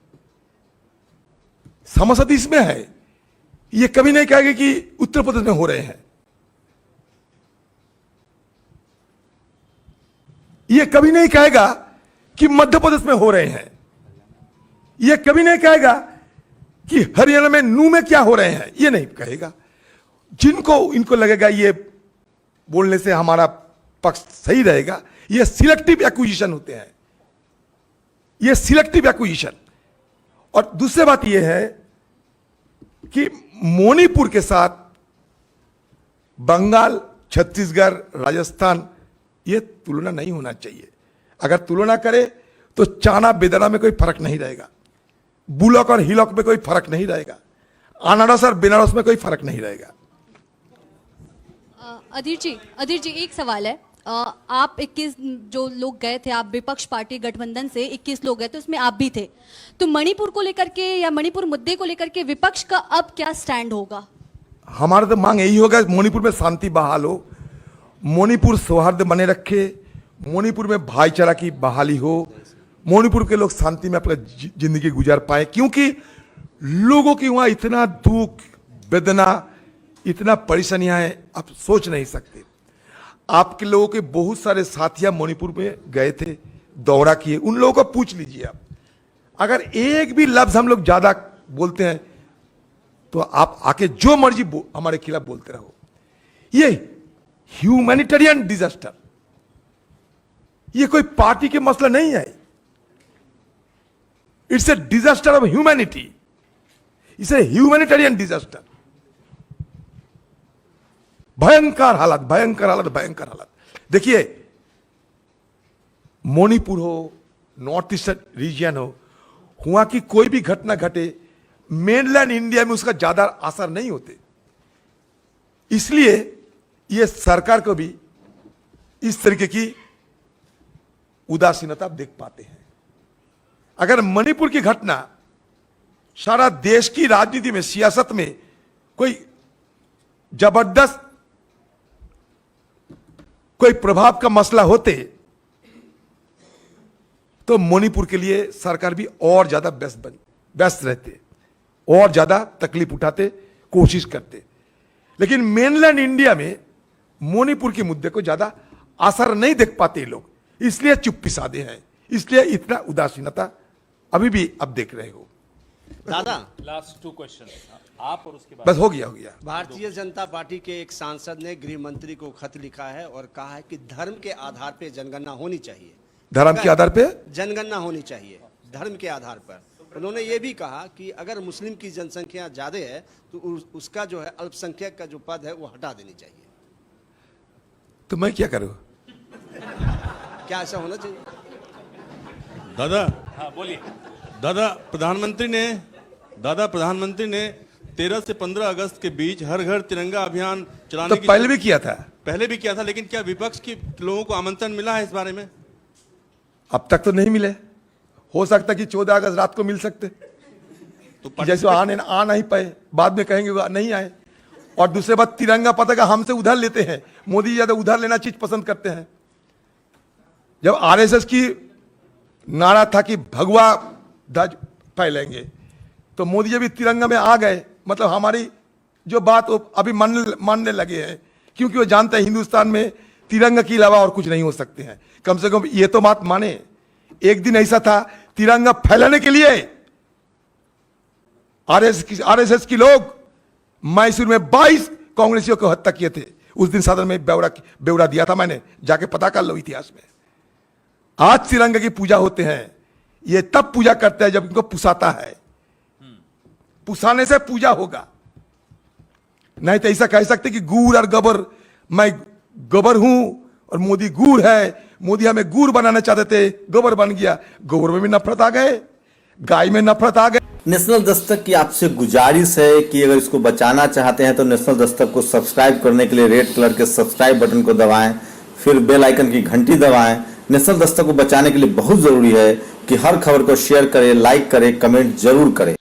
[SPEAKER 1] समस्या इसमें है। ये कभी नहीं कहेगा कि उत्तर प्रदेश में हो रहे हैं। ये कभी नहीं कहेगा कि मध्य प्रदेश में हो रहे हैं। ये कभी नहीं कहेगा कि हरियाणा में नू में क्या हो रहे हैं, ये नहीं कहेगा। इनको लगेगा ये बोलने से हमारा पक्ष सही रहेगा, ये सिलेक्टिव एक्विजिशन होते हैं, ये सिलेक्टिव एक्विजिशन। और दूसरी बात ये है कि मणिपुर के साथ बंगाल, छत्तीसगढ़, राजस्थान, ये तुलना नहीं होना चाहिए। अगर तुलना करे तो चाना बेदना में कोई फर्क नहीं रहेगा, बुलक और हिलक में कोई फर्क नहीं रहेगा, अनारस और बेनारस में कोई फर्क नहीं रहेगा।
[SPEAKER 11] अधीर जी एक सवाल है। आप 21 जो लोग गए थे, आप विपक्ष पार्टी गठबंधन से 21 लोग गए थे, उसमें आप भी थे। तो मणिपुर को लेकर के या मणिपुर मुद्दे को लेकर के विपक्ष का अब क्या स्टैंड होगा?
[SPEAKER 1] हमारा तो मांग यही होगा, मणिपुर में शांति बहाल हो, मणिपुर सौहार्द बने रखे, मणिपुर में भाईचारा की बहाली हो, मणिपुर के लोग शांति में अपना जिंदगी गुजार पाए। क्योंकि लोगों की वहां इतना दुख, वेदना, इतना परेशानियां हैं, आप सोच नहीं सकते। आपके लोगों के बहुत सारे साथियां मणिपुर में गए थे, दौरा किए, उन लोगों को पूछ लीजिए आप। अगर एक भी लफ्ज हम लोग ज्यादा बोलते हैं तो आप आके जो मर्जी हमारे खिलाफ बोलते रहो। ये ह्यूमैनिटेरियन डिजास्टर, ये कोई पार्टी के मसला नहीं है। It's a disaster of humanity, it's a humanitarian disaster. भयंकर हालत, भयंकर हालत, भयंकर हालत। देखिए, मणिपुर हो, नॉर्थ ईस्ट रीजन हो, वहां की कोई भी घटना घटे, मेनलैंड इंडिया में उसका ज्यादा असर नहीं होते। इसलिए ये सरकार को भी इस तरीके की उदासीनता देख पाते हैं। अगर मणिपुर की घटना सारा देश की राजनीति में, सियासत में कोई जबरदस्त कोई प्रभाव का मसला होते तो मणिपुर के लिए सरकार भी और ज्यादा व्यस्त रहते, और ज्यादा तकलीफ उठाते, कोशिश करते। लेकिन मेनलैंड इंडिया में मणिपुर के मुद्दे को ज्यादा असर नहीं देख पाते लोग, इसलिए चुप्पी साधे हैं, इसलिए इतना उदासीनता अभी भी अब देख रहे हो।
[SPEAKER 6] दादा,
[SPEAKER 8] लास्ट 2 क्वेश्चन आप और उसके बाद
[SPEAKER 1] बस हो गया।
[SPEAKER 6] भारतीय जनता पार्टी के एक सांसद ने गृह मंत्री को खत लिखा है और कहा है कि धर्म के आधार पर जनगणना होनी चाहिए।
[SPEAKER 1] धर्म के आधार पे
[SPEAKER 6] जनगणना होनी चाहिए, धर्म के आधार पर। उन्होंने ये भी कहा कि अगर मुस्लिम की जनसंख्या ज्यादा है तो उसका जो है अल्पसंख्यक का जो पद है वो हटा देनी चाहिए।
[SPEAKER 1] तो मैं क्या करूं?
[SPEAKER 6] क्या ऐसा होना चाहिए?
[SPEAKER 14] दादा,
[SPEAKER 8] हाँ बोलिए।
[SPEAKER 14] दादा प्रधानमंत्री ने 13 से 15 अगस्त के बीच हर घर तिरंगा अभियान चलाने
[SPEAKER 1] तो पहले भी किया था,
[SPEAKER 14] लेकिन क्या विपक्ष के लोगों को आमंत्रण मिला है इस बारे में?
[SPEAKER 1] अब तक तो नहीं मिले। हो सकता कि 14 अगस्त रात को मिल सकते, तो जैसे आ नहीं पाए, बाद में कहेंगे वो नहीं आए। और दूसरे बात, तिरंगा पताका हमसे उधार लेते हैं, मोदी जी ज्यादा उधार लेना चीज पसंद करते हैं। जब आरएसएस की नारा था कि भगवा ध्वज फैलेंगे, तो मोदी जी भी तिरंगा में आ गए, मतलब हमारी जो बात वो अभी मानने लगे हैं, क्योंकि वो जानते हैं हिंदुस्तान में तिरंगा के अलावा और कुछ नहीं हो सकते हैं। कम से कम ये तो बात माने। एक दिन ऐसा था, तिरंगा फैलाने के लिए आरएसएस के लोग मैसूर में 22 कांग्रेसियों को हत्या किए थे। उस दिन सदन में ब्यौरा दिया था मैंने, जाके पता कर लो इतिहास में। आज तिरंगा की पूजा होते हैं, ये तब पूजा करते हैं जब इनको पुसाता है, पुसाने से पूजा होगा। नहीं तो ऐसा कह सकते कि गुड़ और गोबर, मैं गोबर हूं और मोदी गुड़ है, मोदी हमें गुड़ बनाना चाहते थे, गोबर बन गया। गोबर में भी नफरत आ गए, गाय में नफरत आ गए।
[SPEAKER 15] नेशनल दस्तक की आपसे गुजारिश है कि अगर इसको बचाना चाहते हैं तो नेशनल दस्तक को सब्सक्राइब करने के लिए रेड कलर के सब्सक्राइब बटन को दबाएं, फिर बेल आइकन की घंटी दबाएं। नेशनल दस्तक को बचाने के लिए बहुत जरूरी है कि हर खबर को शेयर करें, लाइक करें, कमेंट जरूर करें।